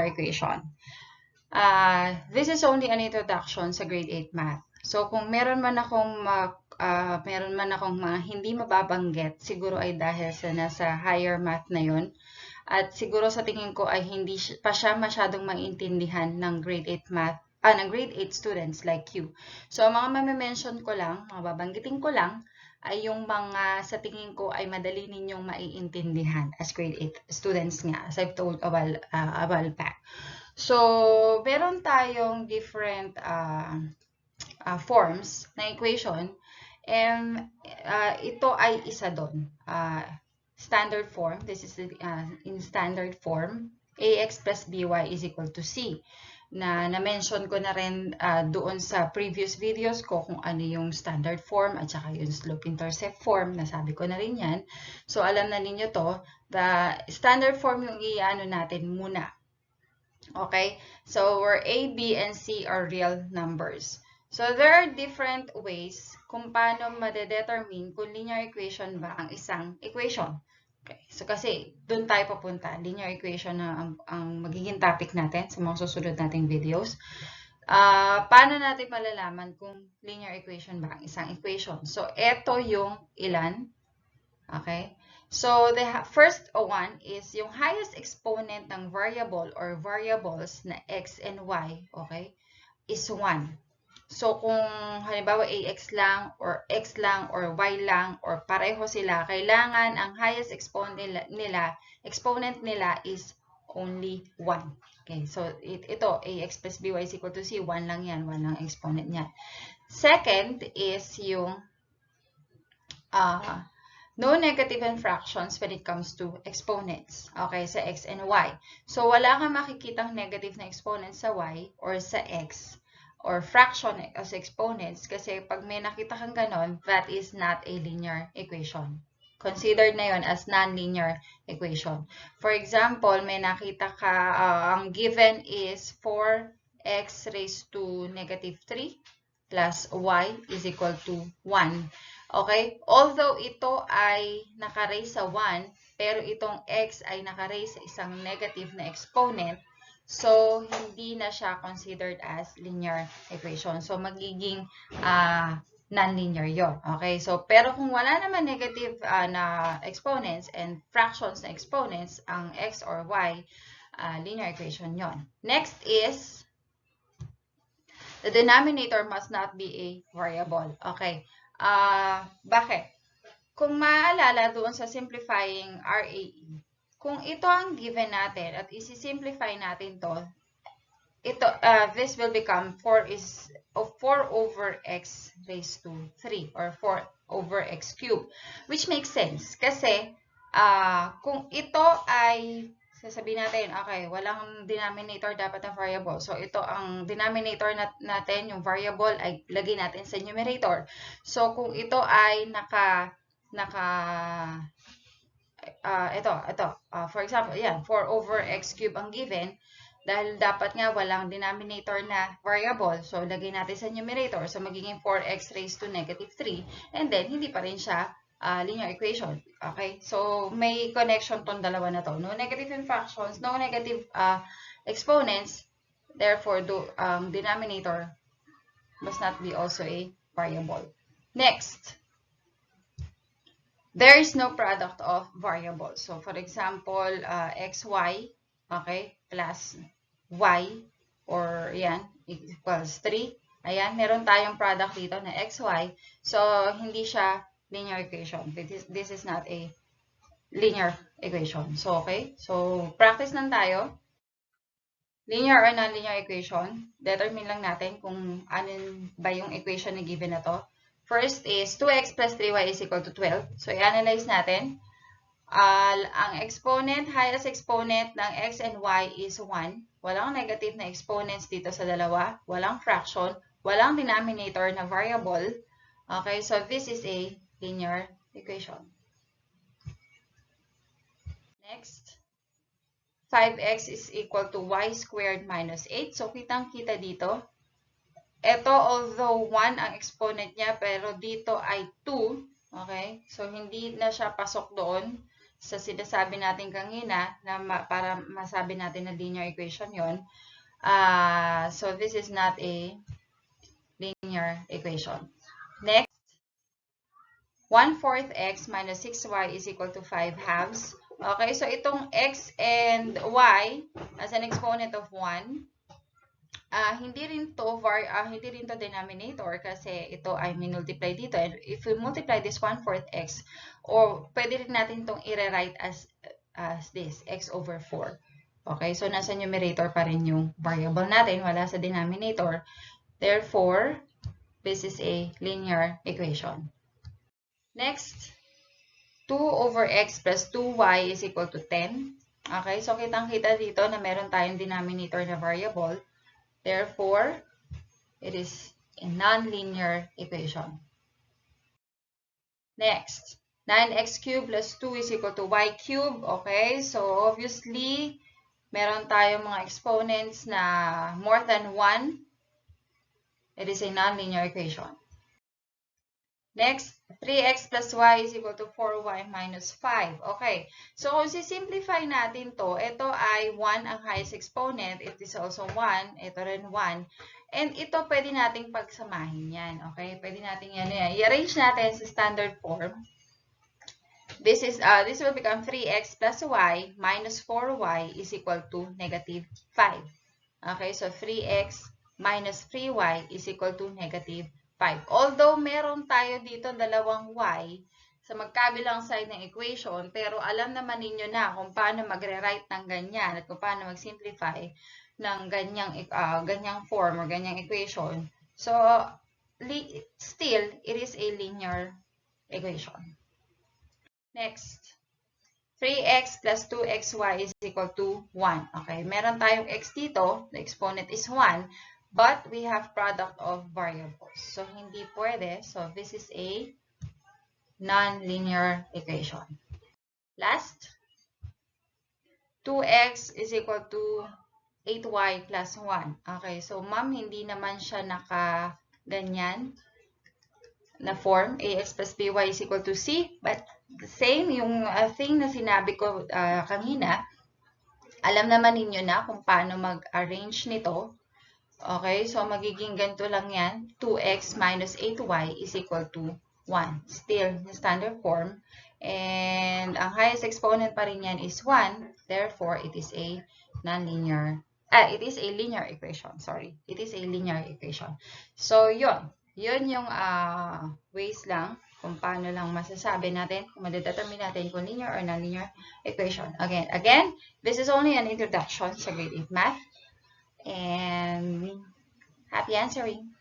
linear equation. This is only an introduction sa grade 8 math. So, kung meron man akong mga hindi mababanggit, siguro ay dahil sa nasa higher math na yon. At siguro sa tingin ko ay hindi pa siya masyadong maintindihan ng grade 8 math, ng grade 8 students like you. So, mga mention ko lang, mga babanggitin ko lang, ay yung mga sa tingin ko ay madali ninyong maiintindihan as grade 8 students nga, as I've told a while back. So, meron tayong different forms na equation, and ito ay isa doon. Standard form, this is in standard form, ax plus by is equal to c. Na-mention ko na rin doon sa previous videos ko kung ano yung standard form at saka yung slope-intercept form. Nasabi ko na rin yan. So, alam na ninyo to. The standard form yung iano natin muna. Okay? So, where a, b, and c are real numbers. So, there are different ways kung paano madedetermine kung linear equation ba ang isang equation. Okay. So, kasi doon tayo papunta. Linear equation na ang magiging topic natin sa mga susunod nating videos. Paano natin malalaman kung linear equation ba ang isang equation? So, ito yung ilan. Okay. So, the first one is yung highest exponent ng variable or variables na x and y, okay, is 1. So, kung halimbawa ax lang or x lang or y lang or pareho sila, kailangan ang highest exponent nila is only 1. Okay, so ito, ax plus by is equal to c, 1 lang yan, 1 lang exponent niya. Second is yung no negative fractions when it comes to exponents, okay, sa x and y. So, wala kang makikitang negative na exponents sa y or sa x or fraction as exponents kasi pag may nakita kang ganon, that is not a linear equation. Considered na yon as non-linear equation. For example, may nakita ka, ang given is 4x raised to negative 3 plus y is equal to 1. Okay? Although ito ay naka-raise sa 1, pero itong x ay naka-raise sa isang negative na exponent, so hindi na siya considered as linear equation. So magiging non-linear yon. Okay? So, pero kung wala naman negative na exponents and fractions na exponents, ang x or y, linear equation yon. Next is, the denominator must not be a variable. Okay? Bakit? Kung maalala doon sa simplifying RAE, kung ito ang given natin at isi-simplify natin to, ito, this will become 4 over x raised to 3 or 4 over x cubed, which makes sense. Kasi, kung ito ay sasabihin natin, okay, walang denominator dapat na variable. So, ito ang denominator natin, yung variable, ay lagay natin sa numerator. So, kung ito ay for example, yan, 4 over x cubed ang given, dahil dapat nga walang denominator na variable. So, lagay natin sa numerator. So, magiging 4x raised to negative 3. And then, hindi pa rin siya linear equation. Okay? So, may connection tong dalawa na to. No negative fractions, no negative exponents. Therefore, denominator must not be also a variable. Next, there is no product of variables. So, for example, xy, okay, plus y, or yan, equals 3. Ayan, meron tayong product dito na xy. So, hindi siya linear equation. This is not a linear equation. So, okay. So, practice lang tayo. Linear or non-linear equation. Determine lang natin kung ano ba yung equation na given na to. First is 2x plus 3y is equal to 12. So, i-analyze natin. Ang exponent, highest exponent ng x and y is 1. Walang negative na exponents dito sa dalawa. Walang fraction. Walang denominator na variable. Okay, so this is a linear equation. Next, 5x is equal to y squared minus 8. So, kitang-kita dito. Ito, although 1 ang exponent niya, pero dito ay 2. Okay, so hindi na siya pasok doon sa sinasabi natin kanina na para masabi natin na linear equation yon. So this is not a linear equation. Next, 1/4 x minus 6y is equal to 5 halves. Okay, so itong x and y as an exponent of 1, hindi rin to denominator kasi ito ay minultiply dito. And if we multiply this 1/4 x, or pwede rin natin itong i-rewrite as this, x over 4. Okay, so nasa numerator pa rin yung variable natin, wala sa denominator. Therefore, this is a linear equation. Next, 2 over x plus 2y is equal to 10. Okay, so kitang-kita dito na meron tayong denominator na variable. Therefore, it is a nonlinear equation. Next, 9x cubed plus 2 is equal to y cubed. Okay, so obviously, meron tayong mga exponents na more than 1. It is a nonlinear equation. Next, 3x plus y is equal to 4y minus 5. Okay, so kung simplify natin to, ito ay 1 ang highest exponent. It is also 1. Ito rin 1. And ito pwede nating pagsamahin yan. Okay, pwede natin yan. I-arrange natin sa standard form. This will become 3x plus y minus 4y is equal to negative 5. Okay, so 3x minus 3y is equal to negative 5. Although meron tayo dito dalawang y sa magkabilang side ng equation, pero alam naman ninyo na kung paano magre-write ng ganyan at kung paano mag-simplify ng ganyang form or ganyang equation. So, still, it is a linear equation. Next, 3x plus 2xy is equal to 1. Okay, meron tayong x dito, the exponent is 1. But we have product of variables. So, hindi pwede. So, this is a nonlinear equation. Last, 2x is equal to 8y plus 1. Okay, so ma'am, hindi naman siya naka-ganyan na form. Ax plus by is equal to c. But the same, yung thing na sinabi ko kanina, alam naman ninyo na kung paano mag-arrange nito. Okay, so magiging ganito lang yan. 2x minus 8y is equal to 1. Still, the standard form. And ang highest exponent pa rin yan is 1. Therefore, it is a nonlinear, it is a linear equation. Sorry, it is a linear equation. So, yun yung ways lang kung paano lang masasabi natin, kung madedetermine natin kung linear or nonlinear equation. Again, this is only an introduction sa grade 8 math. And happy answering!